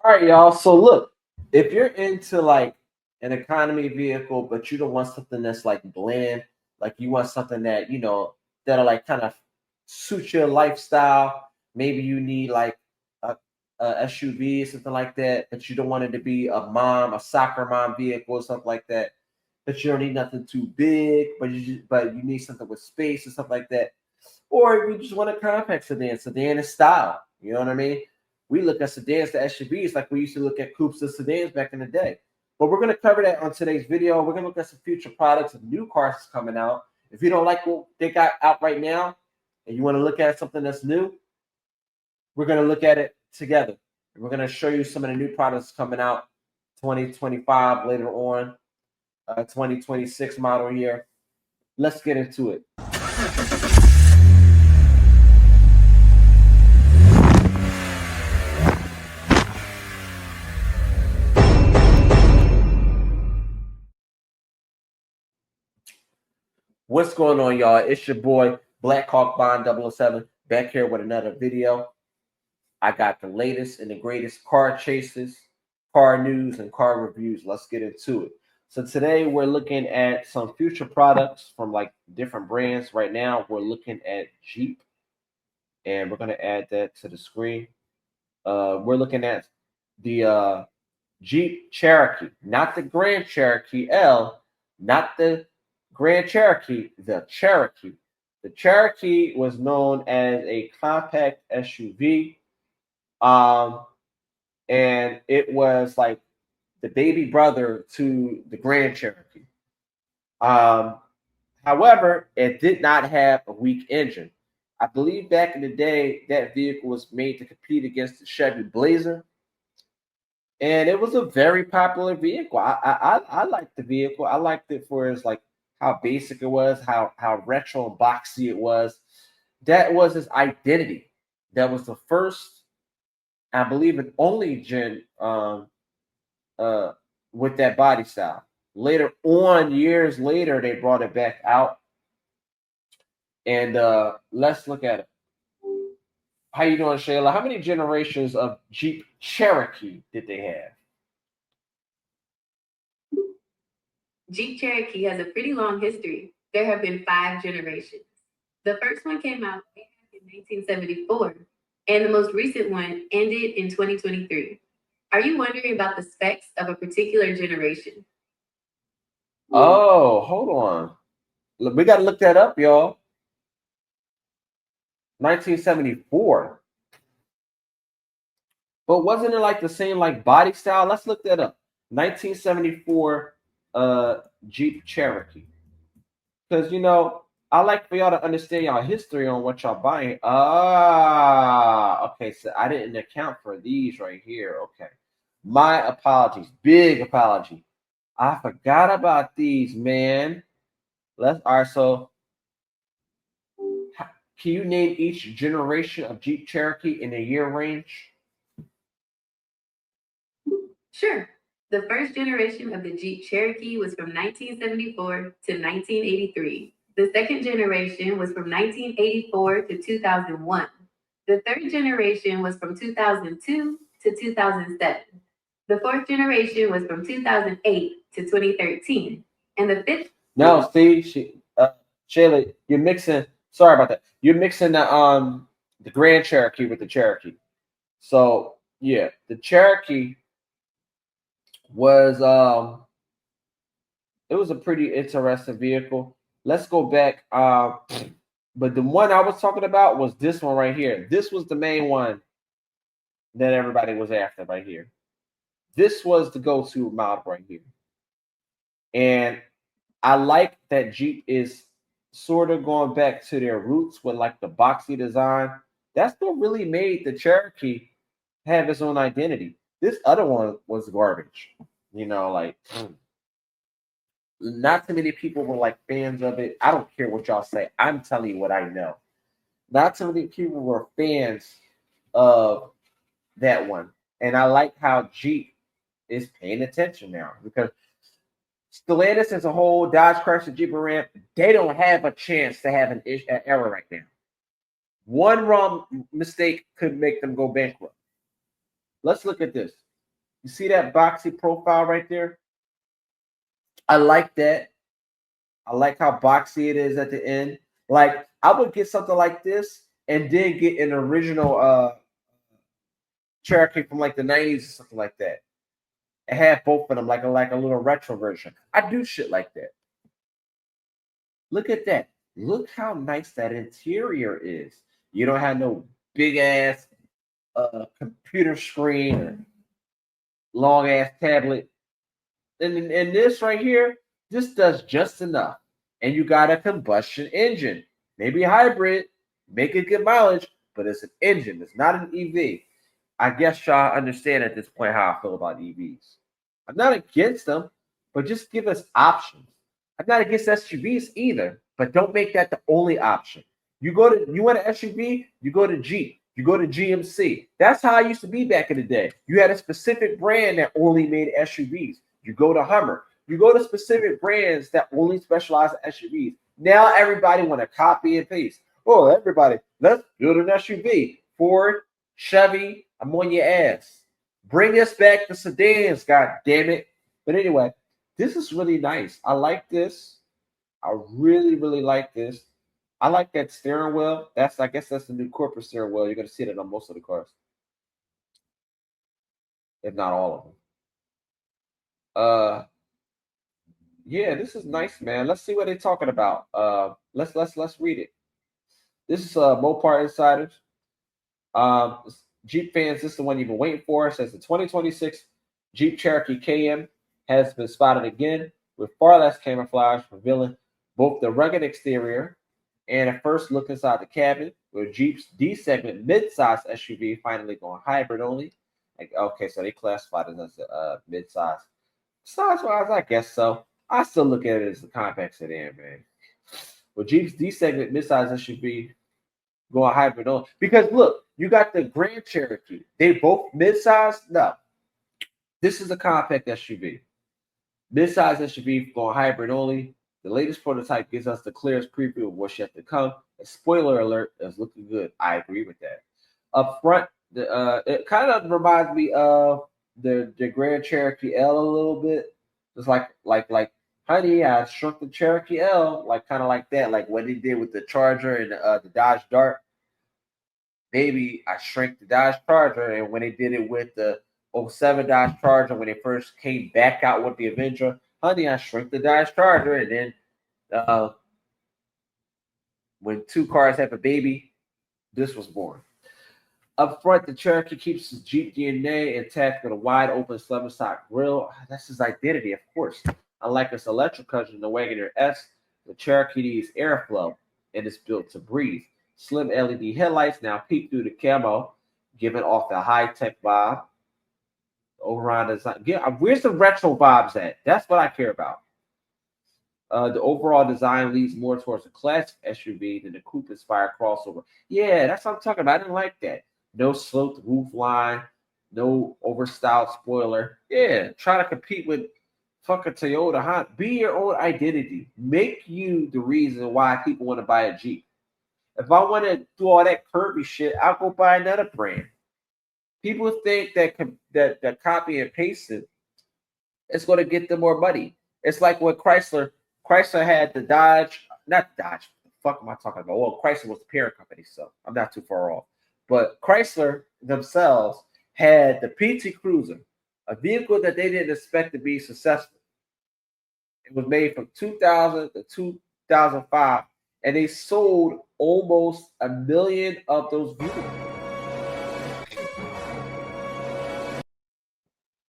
All right, y'all. So look, if you're into like an economy vehicle, but you don't want something that's like bland, like you want something that that'll like kind of suit your lifestyle. Maybe you need like a, SUV or something like that, but you don't want it to be a soccer mom vehicle or something like that. But you don't need nothing too big, but you need something with space or something like that. Or if you just want a compact sedan is style. You know what I mean? We look at sedans to SUVs like we used to look at coupes and sedans back in the day. But we're going to cover that on today's video. We're going to look at some future products and new cars that's coming out. If you don't like what they got out right now and you want to look at something that's new, we're going to look at it together. And we're going to show you some of the new products coming out 2025 later on, 2026 model year. Let's get into it. What's going on, y'all? It's your boy Black Hawk Bond 007 back here with another video. I got the latest and the greatest car chases, car news, and car reviews. Let's get into it. So today we're looking at some future products from like different brands. Right now we're looking at Jeep, and we're going to add that to the screen. We're looking at the Jeep Cherokee, not the Grand Cherokee L, not the Grand Cherokee, the Cherokee. The Cherokee was known as a compact SUV, and it was like the baby brother to the Grand Cherokee. Um, However, it did not have a weak engine. I believe back in the day that vehicle was made to compete against the Chevy Blazer, and it was a very popular vehicle. I liked the vehicle. I liked it for its like how basic it was, how retro and boxy it was. That was its identity. That was the first, I believe, and only gen uh with that body style. Later on, years later, they brought it back out, and let's look at it. How you doing, Shayla? How many generations of Jeep Cherokee did they have? Jeep Cherokee has a pretty long history. There have been 5 generations. The first one came out in 1974, and the most recent one ended in 2023. Are you wondering about the specs of a particular generation? Oh, hold on. Look, we got to look that up, y'all. 1974. But wasn't it like the same like body style? Let's look that up. 1974 Jeep Cherokee. Because I like for y'all to understand y'all history on what y'all buying. Okay. So I didn't account for these right here. Okay. My apologies. Big apology. I forgot about these, man. All right, so can you name each generation of Jeep Cherokee in a year range? Sure. The first generation of the Jeep Cherokee was from 1974 to 1983. The second generation was from 1984 to 2001. The third generation was from 2002 to 2007. The fourth generation was from 2008 to 2013. And the fifth. No, see, Shayla, you're mixing. Sorry about that. You're mixing the Grand Cherokee with the Cherokee. So yeah, the Cherokee was it was a pretty interesting vehicle. Let's go back. But the one I was talking about was this one right here. This was the main one that everybody was after right here. This was the go-to model right here. And I like that Jeep is sort of going back to their roots with like the boxy design. That's what really made the Cherokee have its own identity. This other one was garbage. Like not too many people were like fans of it. I don't care what y'all say. I'm telling you what I know. Not too many people were fans of that one. And I like how Jeep is paying attention now because Stellantis as a whole, Dodge Chrysler Jeep Ram, they don't have a chance to have an error right now. One wrong mistake could make them go bankrupt. Let's look at this. You see that boxy profile right there? I like that. I like how boxy it is at the end. Like I would get something like this and then get an original Cherokee from like the 90s or something like that. And have both of them like a little retro version. I do shit like that. Look at that. Look how nice that interior is. You don't have no big ass computer screen or long ass tablet. And this right here, this does just enough. And you got a combustion engine, maybe hybrid, make it good mileage, but it's an engine. It's not an EV. I guess y'all understand at this point how I feel about EVs. I'm not against them, but just give us options. I'm not against SUVs either, but don't make that the only option. You want an SUV, you go to Jeep, you go to GMC. That's how I used to be back in the day. You had a specific brand that only made SUVs. You go to Hummer. You go to specific brands that only specialize in SUVs. Now everybody want to copy and paste. Oh, everybody, let's build an SUV. Ford, Chevy, I'm on your ass. Bring us back the sedans, god damn it. But anyway, this is really nice. I like this. I really, really like this. I like that steering wheel. I guess that's the new corporate steering wheel. You're gonna see it on most of the cars, if not all of them. Yeah, this is nice, man. Let's see what they're talking about. Let's read it. This is Mopar Insiders. Jeep fans, this is the one you've been waiting for. It says the 2026 Jeep Cherokee KM has been spotted again with far less camouflage, revealing both the rugged exterior and a first look inside the cabin, with Jeep's D-segment mid-size SUV finally going hybrid only. Like, okay, so they classified it as a mid-size. Size-wise, I guess so. I still look at it as the compact sedan, man. With Jeep's D-segment mid-size SUV going hybrid on, because look, you got the Grand Cherokee. They both mid-size. No, this is a compact SUV. Mid-size SUV going hybrid only. The latest prototype gives us the clearest preview of what's yet to come. A spoiler alert is looking good. I agree with that. Up front, it kind of reminds me of the Grand Cherokee L a little bit. It's like honey, I shrunk the Cherokee L, like kind of like that, like what they did with the Charger and the Dodge Dart. Maybe I shrank the Dodge Charger, and when they did it with the '07 Dodge Charger, when they first came back out with the Avenger, honey, I shrank the Dodge Charger, and then when two cars have a baby, this was born. Up front, the Cherokee keeps his Jeep DNA intact with a wide open slim stock grille. That's his identity, of course. Unlike its electric cousin, the Wagoneer S, the Cherokee needs airflow and is built to breathe. Slim LED headlights now peek through the camo, giving off the high-tech vibe. Overall design. Where's the retro vibes at? That's what I care about. The overall design leads more towards a classic SUV than the coupe-inspired crossover. Yeah, that's what I'm talking about. I didn't like that. No sloped roof line, no overstyled spoiler. Yeah, try to compete with fucking Toyota. Huh? Be your own identity. Make you the reason why people want to buy a Jeep. If I want to do all that curvy shit, I'll go buy another brand. People think that copy and paste it's going to get them more money. It's like what Chrysler had the Dodge, not Dodge. What the fuck am I talking about? Well, Chrysler was the parent company, so I'm not too far off. But Chrysler themselves had the PT Cruiser, a vehicle that they didn't expect to be successful. It was made from 2000 to 2005, and they sold almost 1 million of those vehicles.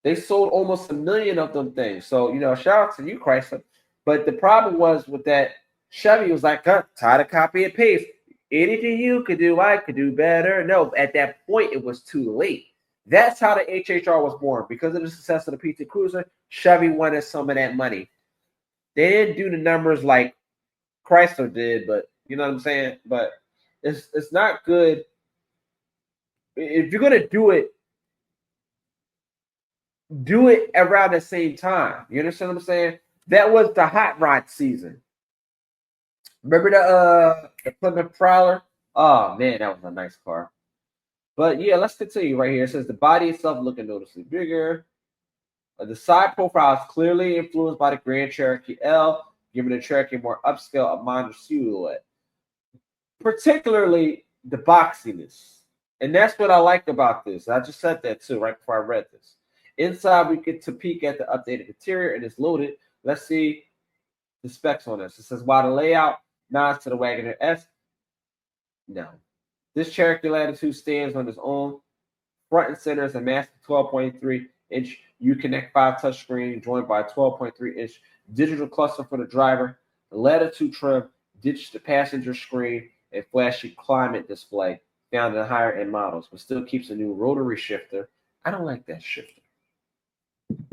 They sold almost 1 million of them things. So, shout out to you, Chrysler. But the problem was with that, Chevy was like, tired of copy and paste. Anything you could do, I could do better. No, at that point, it was too late. That's how the HHR was born. Because of the success of the PT Cruiser, Chevy wanted some of that money. They didn't do the numbers like Chrysler did, but you know what I'm saying? But it's not good. If you're going to do it around the same time. You understand what I'm saying? That was the hot rod season. Remember the Plymouth Prowler? Oh man, that was a nice car. But yeah, let's continue right here. It says the body itself looking noticeably bigger. The side profile is clearly influenced by the Grand Cherokee L, giving the Cherokee more upscale, a modern silhouette. Particularly the boxiness. And that's what I like about this. I just said that too right before I read this. Inside, we get to peek at the updated interior, and it's loaded. Let's see the specs on this. It says, while the layout nods to the Wagoneer S, no. This Cherokee Latitude stands on its own. Front and center is a massive 12.3-inch Uconnect 5 touchscreen joined by a 12.3-inch digital cluster for the driver. The Latitude trim ditched the passenger screen and flashy climate display found in higher end models, but still keeps a new rotary shifter. I don't like that shifter.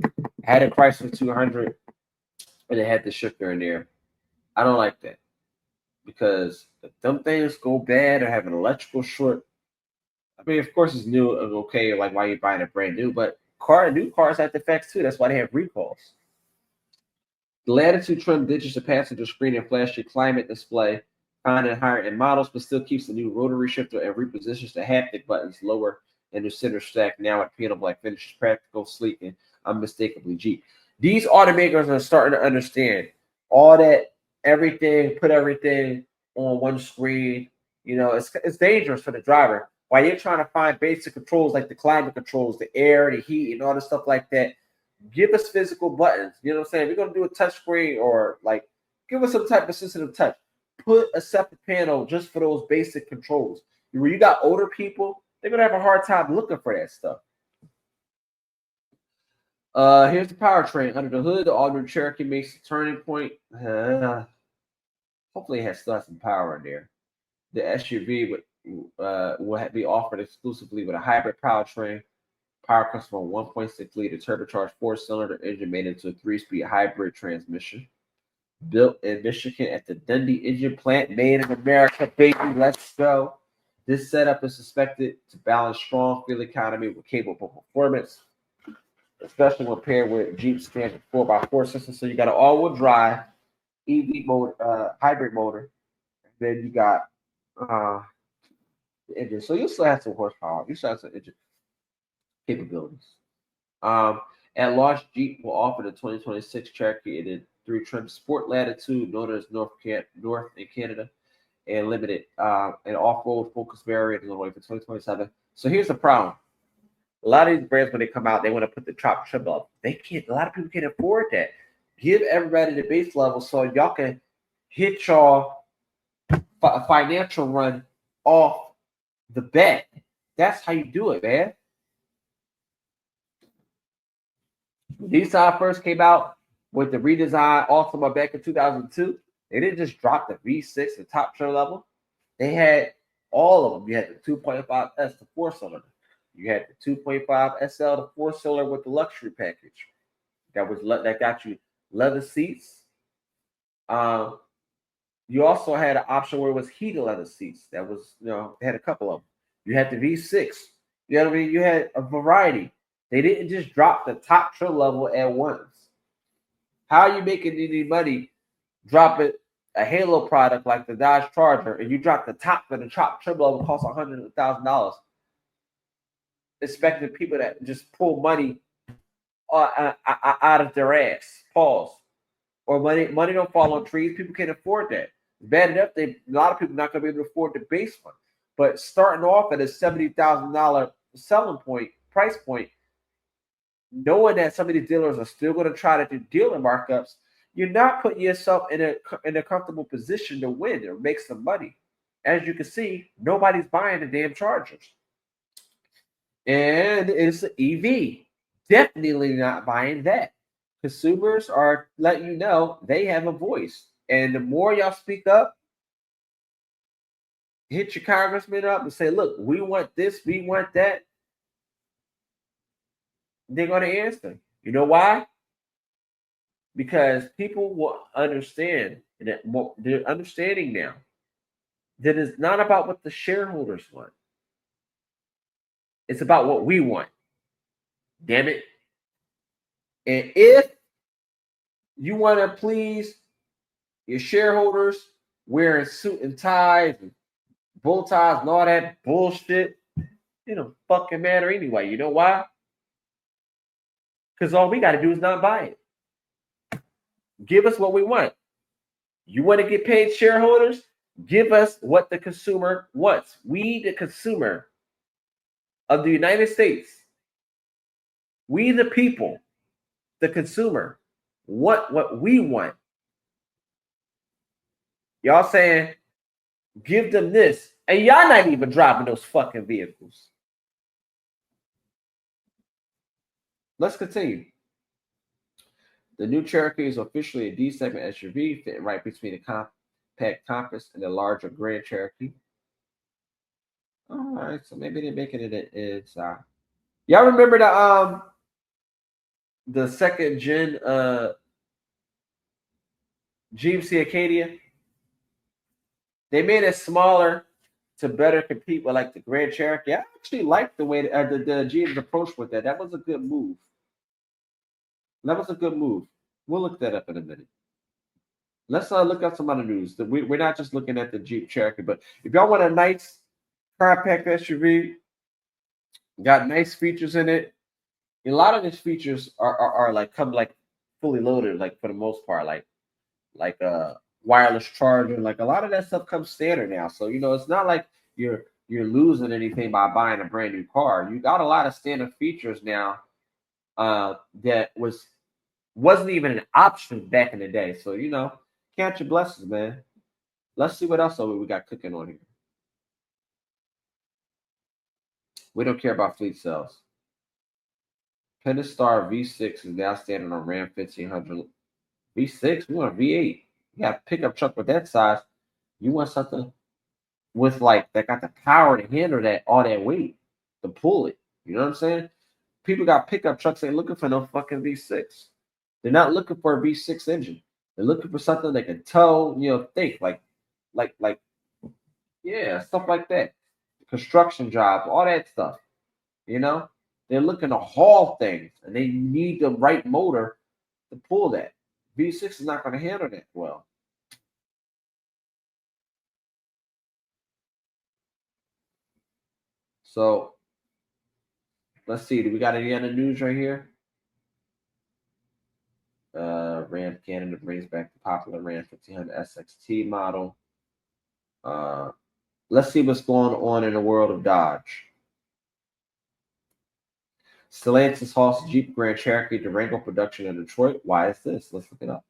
I had a Chrysler 200 and it had the shifter in there. I don't like that because if them things go bad or have an electrical short, I mean, of course, it's new and okay, like why you're buying it brand new, but new cars have defects too. That's why they have recalls. The Latitude trim ditches the passenger screen and flashy climate display found in higher end models, but still keeps the new rotary shifter and repositions the haptic buttons lower in the center stack. Now at piano black finishes, practical, sleek, and unmistakably Jeep. These automakers are starting to understand all that put everything on one screen. You know, it's dangerous for the driver. While you're trying to find basic controls like the climate controls, the air, the heat, and all the stuff like that, give us physical buttons. You know what I'm saying? If you're gonna do a touch screen or like give us some type of sensitive touch. Put a separate panel just for those basic controls. When you got older people, they're gonna have a hard time looking for that stuff. Here's the powertrain. Under the hood, the all-new Cherokee makes a turning point. Hopefully it still has some power in there. The SUV will be offered exclusively with a hybrid powertrain. Power comes from a 1.6 liter turbocharged 4-cylinder engine made into a 3-speed hybrid transmission. Built in Michigan at the Dundee Engine Plant, made in America, baby. Let's go. This setup is expected to balance strong fuel economy with capable performance, especially when paired with Jeep's standard 4x4 system. So you got an all-wheel drive EV motor, hybrid motor. Then you got the engine. So you still have some horsepower. You still have some engine capabilities. At launch, Jeep will offer the 2026 Cherokee in a 3-trim Sport Latitude, known as North in Canada, and limited an off-road focus variant on the way for 2027. So here's the problem: a lot of these brands, when they come out, they want to put the top trim up. They can't. A lot of people can't afford that. Give everybody the base level so y'all can hit y'all financial run off the bat. That's how you do it, man. When these first came out with the redesigned Altima back in 2002, they didn't just drop the V6, the top trim level. They had all of them. You had the 2.5S, the 4-cylinder. You had the 2.5 SL, the 4-cylinder with the luxury package. That got you leather seats. You also had an option where it was heated leather seats. That was, they had a couple of them. You had the V6. You know what I mean? You had a variety. They didn't just drop the top trim level at once. How are you making any money dropping a Halo product like the Dodge Charger and you drop the top trim level costs $100,000, expecting people that just pull money out of their ass, pause, or money don't fall on trees. People can't afford that. Bad enough, a lot of people not going to be able to afford the base one. But starting off at a $70,000 selling point, price point, knowing that some of these dealers are still going to try to do dealer markups, you're not putting yourself in a comfortable position to win or make some money. As you can see, nobody's buying the damn Chargers. And it's an EV. Definitely not buying that. Consumers are letting you know they have a voice. And the more y'all speak up, hit your congressman up and say, look, we want this, we want that, they're going to answer. You know why? Because people will understand that they're understanding now that it's not about what the shareholders want. It's about what we want. Damn it. And if you want to please your shareholders wearing suit and ties and bow ties and all that bullshit, it don't fucking matter anyway. You know why? Because all we got to do is not buy it. Give us what we want. You want to get paid, shareholders? Give us what the consumer wants. We, the consumer of the United States, we, the people, the consumer, want what we want. Y'all saying, give them this. And y'all not even driving those fucking vehicles. Let's continue. The new Cherokee is officially a D-segment SUV, fitting right between the compact Compass and the larger Grand Cherokee. All right, so maybe they're making it inside. Y'all remember the second gen Jeep Acadia? They made it smaller to better compete with like the Grand Cherokee. I actually like the way the Jeep's approach with that. That was a good move. We'll look that up in a minute. Let's look up some other news. We're not just looking at the Jeep Cherokee, but if y'all want a nice compact SUV, got nice features in it. A lot of these features are like come like fully loaded, like for the most part, like wireless charging, like a lot of that stuff comes standard now. So it's not like you're losing anything by buying a brand new car. You got a lot of standard features now that wasn't even an option back in the day. So count your blessings, man. Let's see what else we got cooking on here. We don't care about fleet sales. Pentastar V6 is now standing on Ram 1500 V6. We want a V8. You got a pickup truck with that size. You want something with like that got the power to handle all that weight, to pull it. You know what I'm saying? People got pickup trucks ain't looking for no fucking V6. They're not looking for a V6 engine. They're looking for something that can tow, think like stuff like that. Construction jobs, all that stuff. They're looking to haul things, and they need the right motor to pull that. V6 is not going to handle that well. So let's see. Do we got any other news right here? Ram Canada brings back the popular Ram 1500 SXT model. Let's see what's going on in the world of Dodge. Stellantis halts Jeep Grand Cherokee Durango production in Detroit. Why is this? Let's look it up.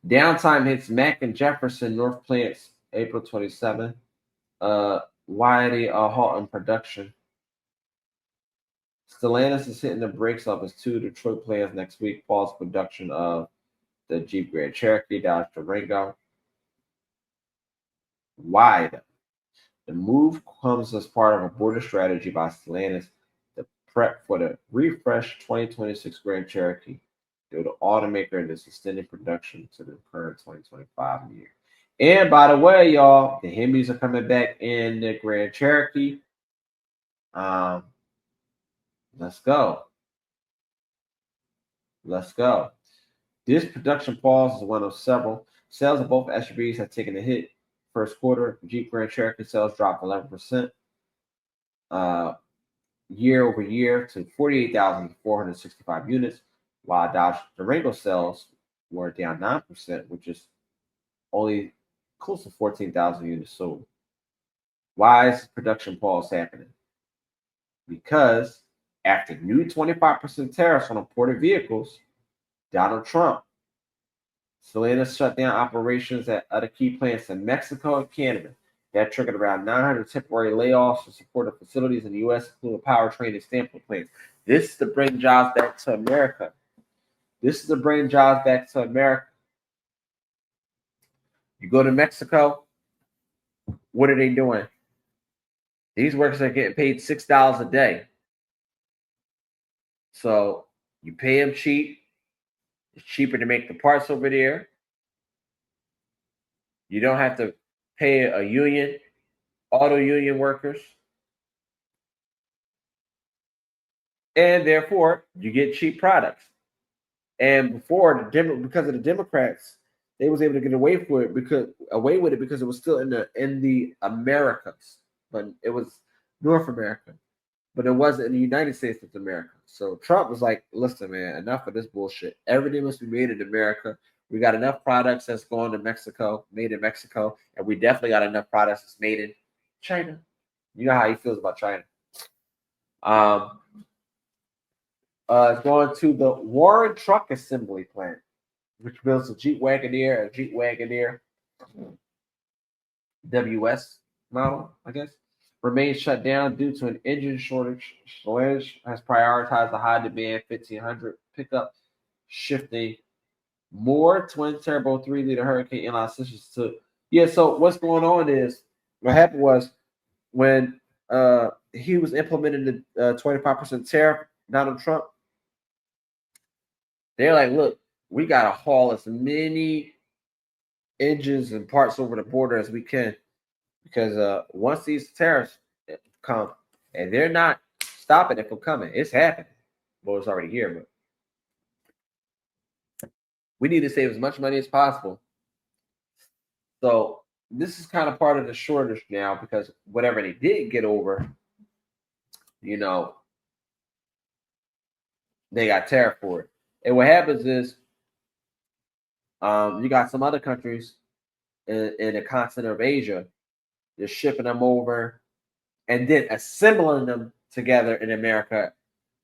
Downtime hits Mack and Jefferson North plants April 27. Why they halt in production? Stellantis is hitting the brakes off its two Detroit plants next week. Falls production of the Jeep Grand Cherokee, Dodge Durango. Why? The move comes as part of a broader strategy by Stellantis to prep for the refreshed 2026 Grand Cherokee. The automaker is extending production to the current 2025 year. And by the way, y'all, the Hemis are coming back in the Grand Cherokee. Let's go. This production pause is one of several. Sales of both SUVs have taken a hit. First quarter, Jeep Grand Cherokee sales dropped 11% year over year to 48,465 units, while Dodge Durango sales were down 9%, which is only close to 14,000 units sold. Why is production pause happening? Because after new 25% tariffs on imported vehicles, Donald Trump, Stellantis shut down operations at other key plants in Mexico and Canada. That triggered around 900 temporary layoffs to support the facilities in the U.S., including Powertrain and Stanford plants. This is to bring jobs back to America. You go to Mexico, what are they doing? These workers are getting paid $6 a day. So you pay them cheap. It's cheaper to make the parts over there. You don't have to pay a union, auto union workers. And therefore, you get cheap products. And before, because of the Democrats, they was able to get away with it because it was still in the Americas, but it was North America. but it wasn't in the United States of America. So Trump was like, listen, man, enough of this bullshit. Everything must be made in America. We got enough products that's going to Mexico, made in Mexico, and we definitely got enough products that's made in China. You know how he feels about China. It's going to the Warren Truck Assembly Plant, which builds a Jeep Wagoneer WS model, I guess, remains shut down due to an engine shortage. Stellantis has prioritized the high demand 1500 pickup, shifting more twin turbo 3-liter Hurricane inline systems to. Yeah, so what's going on is what happened was when he was implementing the 25% tariff, Donald Trump, they're like, look, we got to haul as many engines and parts over the border as we can because once these tariffs come, and they're not stopping it from coming, it's happening. Well, it's already here, but we need to save as much money as possible. So this is kind of part of the shortage now because whatever they did get over, you know, they got tariff for it. And what happens is you got some other countries in the continent of Asia, they're shipping them over and then assembling them together in America.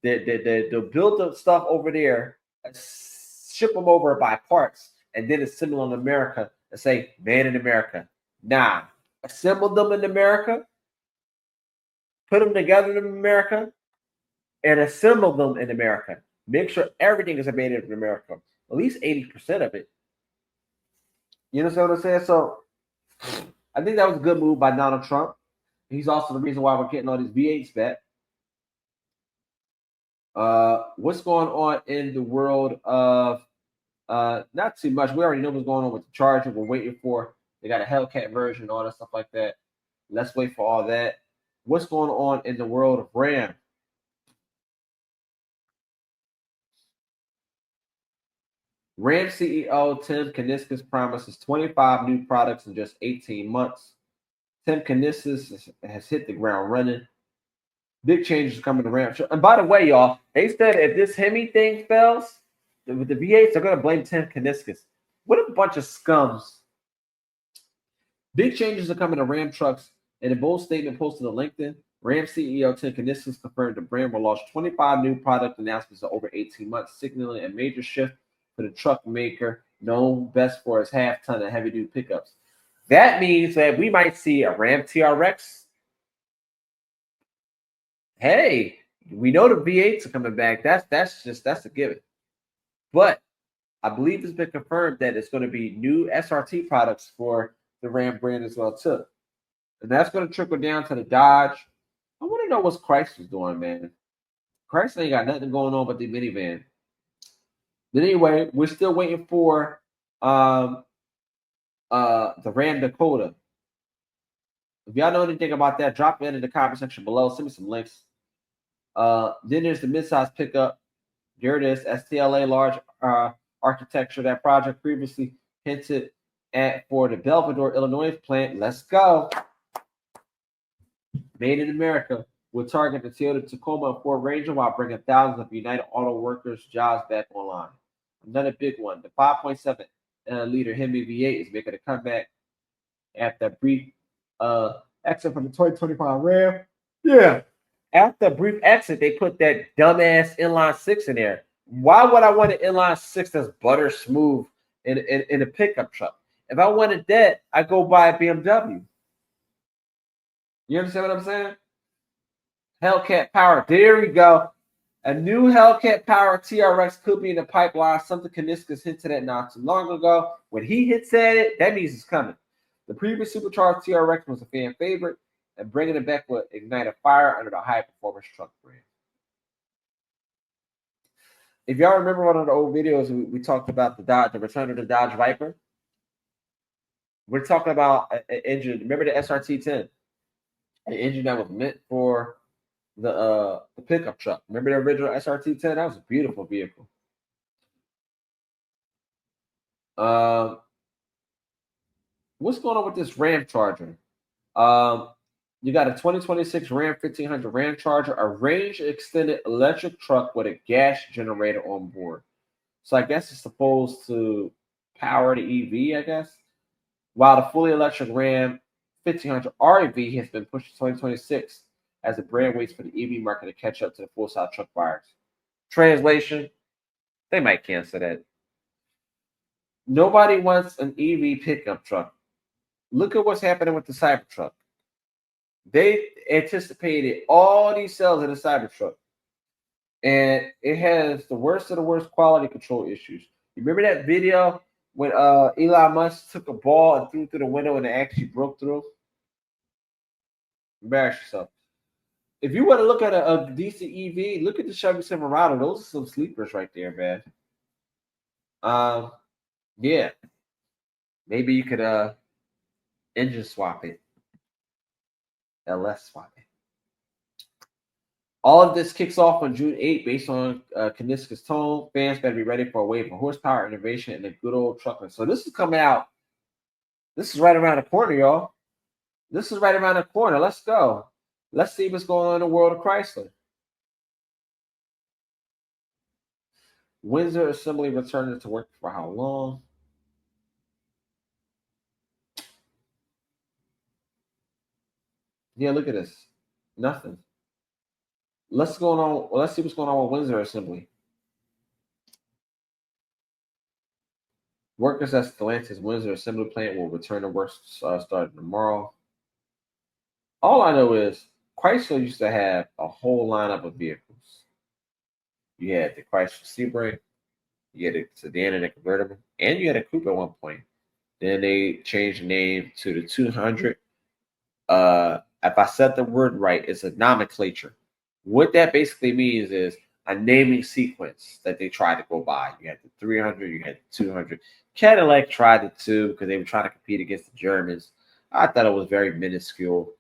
They'll build the stuff over there, ship them over by parts, and then assemble in America and say, made in America. Nah, assemble them in America, put them together in America, and assemble them in America. Make sure everything is made in America, at least 80% of it. You understand what I'm saying? So I think that was a good move by Donald Trump. He's also the reason why we're getting all these V8s back. What's going on in the world of not too much. We already know what's going on with the Charger. We're waiting for they got a Hellcat version, all that stuff like that. Let's wait for all that. What's going on in the world of Ram? Ram CEO Tim Kuniskis promises 25 new products in just 18 months. Tim Kuniskis has hit the ground running. Big changes coming to Ram. And by the way, y'all, they said if this Hemi thing fails with the V8s, they're going to blame Tim Kuniskis. What a bunch of scums. Big changes are coming to Ram trucks. In a bold statement posted on LinkedIn, Ram CEO Tim Kuniskis confirmed the brand will launch 25 new product announcements in over 18 months, signaling a major shift for the truck maker known best for its half-ton and heavy-duty pickups. That means that we might see a Ram TRX. Hey, we know the V8s are coming back. That's a given. But I believe it's been confirmed that it's going to be new SRT products for the Ram brand as well too, and that's going to trickle down to the Dodge. I want to know what's Chrysler's doing, man. Chrysler ain't got nothing going on but the minivan. But anyway, we're still waiting for the Ram Dakota. If y'all know anything about that, drop it in the comment section below. Send me some links. Then there's the midsize pickup. There it is, STLA large architecture. That project previously hinted at for the Belvidor, Illinois plant. Let's go. Made in America will target the Toyota Tacoma and Ford Ranger while bringing thousands of United Auto Workers jobs back online. Another big one, the 5.7 liter Hemi V8 is making a comeback after a brief exit from the 2025 Ram. Yeah. After a brief exit, they put that dumbass inline six in there. Why would I want an inline six that's butter smooth in a pickup truck? If I wanted that, I go buy a BMW. You understand what I'm saying? Hellcat Power. There we go. A new Hellcat Power TRX could be in the pipeline. Something Kuniskis hinted at not too long ago. When he hits at it, that means it's coming. The previous supercharged TRX was a fan favorite, and bringing it back would ignite a fire under the high-performance truck brand. If y'all remember one of the old videos, we talked about the return of the Dodge Viper. We're talking about an engine. Remember the SRT-10? An engine that was meant for the pickup truck. Remember the original SRT-10? That was a beautiful vehicle. What's going on with this Ram Charger? You got a 2026 Ram 1500 Ram Charger, a range extended electric truck with a gas generator on board. So I guess it's supposed to power the EV, I guess. While the fully electric Ram 1500 REV has been pushed to 2026 as the brand waits for the EV market to catch up to the full-size truck buyers. Translation, they might cancel that. Nobody wants an EV pickup truck. Look at what's happening with the Cybertruck. They anticipated all these sales of the Cybertruck, and it has the worst of the worst quality control issues. You remember that video when Elon Musk took a ball and threw it through the window and it actually broke through? Embarrass yourself. If you want to look at a decent EV, look at the Chevy Silverado. Those are some sleepers right there, man. Yeah, maybe you could engine swap it, LS swap it. All of this kicks off on June 8th based on Kaniska's tone. Fans better be ready for a wave of horsepower, innovation, and a good old trucker. So this is coming out. This is right around the corner, y'all. This is right around the corner. Let's go. Let's see what's going on in the world of Chrysler. Windsor Assembly returning to work for how long? Yeah, look at this. Nothing. Let's see what's going on with Windsor Assembly. Workers at Stellantis Windsor Assembly Plant will return to work starting tomorrow. All I know is Chrysler used to have a whole lineup of vehicles. You had the Chrysler Sebring, you had a sedan and a convertible, and you had a coupe at one point. Then they changed the name to the 200. If I said the word right, it's a nomenclature. What that basically means is a naming sequence that they tried to go by. You had the 300, you had the 200. Cadillac tried the 2 because they were trying to compete against the Germans. I thought it was very minuscule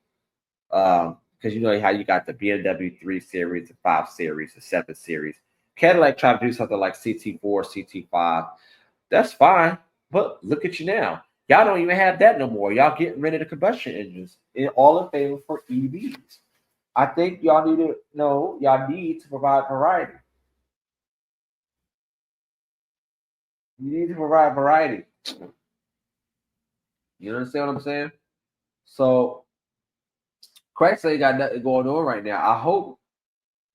because you know how you got the BMW 3 Series, the 5 Series, the 7 Series. Cadillac tried to do something like CT4, CT5. That's fine, but look at you now. Y'all don't even have that no more. Y'all getting rid of the combustion engines all in favor for EVs. I think y'all need to know y'all need to provide variety. You need to provide variety. You understand what I'm saying? So Chrysler got nothing going on right now. I hope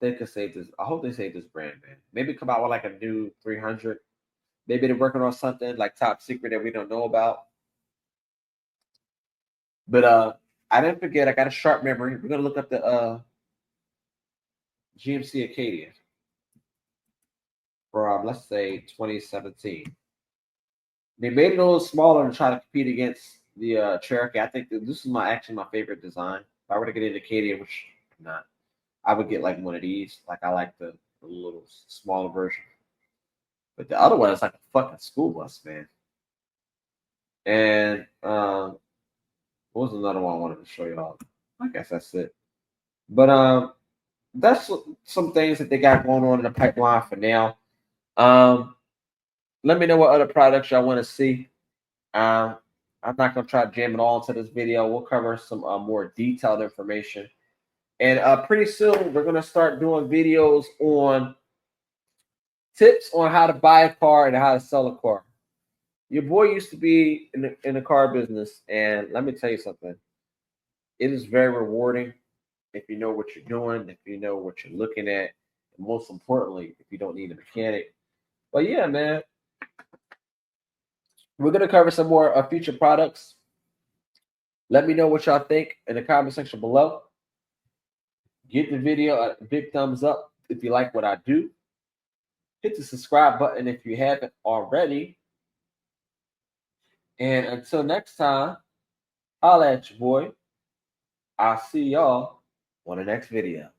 they could save this. I hope they save this brand, man. Maybe come out with like a new 300. Maybe they're working on something like top secret that we don't know about. But I didn't forget. I got a sharp memory. We're gonna look up the GMC Acadia from let's say 2017. They made it a little smaller to try to compete against the Cherokee. I think this is actually my favorite design. If I were to get an Acadia, which I'm not, I would get like one of these. Like I like the little smaller version. But the other one is like a fucking school bus, man. And what was another one I wanted to show y'all? I guess that's it. But that's some things that they got going on in the pipeline for now. Let me know what other products y'all want to see. I'm not gonna try to jam it all into this video. We'll cover some more detailed information, and pretty soon we're gonna start doing videos on tips on how to buy a car and how to sell a car. Your boy used to be in the car business, and let me tell you something. It is very rewarding if you know what you're doing, if you know what you're looking at, and most importantly, if you don't need a mechanic. But yeah, man, we're gonna cover some more future products. Let me know what y'all think in the comment section below. Give the video a big thumbs up if you like what I do. Hit the subscribe button if you haven't already. And until next time, holla at your boy. I'll see y'all on the next video.